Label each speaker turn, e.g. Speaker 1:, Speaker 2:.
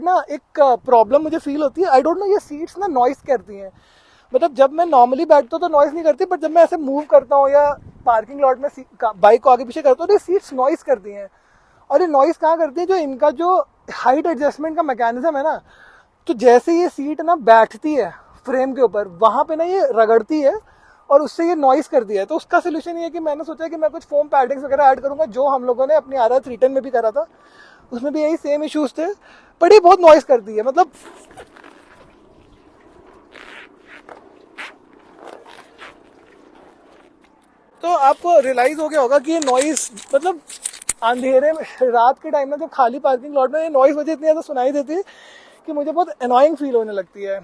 Speaker 1: ना एक प्रॉब्लम मुझे फील होती है, आई डोंट नो, ये सीट्स ना नॉइस करती हैं। मतलब जब मैं नॉर्मली बैठता हूँ तो नॉइस नहीं करती, बट जब मैं ऐसे मूव करता हूँ या पार्किंग लॉट में बाइक को आगे पीछे करता हूँ तो ये सीट्स नॉइस करती हैं। और ये नॉइस कहाँ करती है, जो इनका जो हाइट एडजस्टमेंट का मैकेनिज्म है ना, तो जैसे ये सीट ना बैठती है फ्रेम के ऊपर, वहाँ पे ना ये रगड़ती है और उससे ये नॉइस करती है। तो उसका सोल्यूशन ये है कि मैंने सोचा कि मैं कुछ फोम पैडिंग्स वगैरह ऐड करूँगा, जो हम लोगों ने अपनी RS 310 में भी करा था, उसमें भी यही सेम इश्यूज थे। बट ये बहुत नॉइस करती है, मतलब तो आपको रियलाइज हो गया होगा कि ये नॉइस, मतलब अंधेरे में रात के टाइम में जब खाली पार्किंग लॉट में ये नॉइस मुझे इतनी ज़्यादा सुनाई देती है कि मुझे बहुत अनॉइंग फील होने लगती है।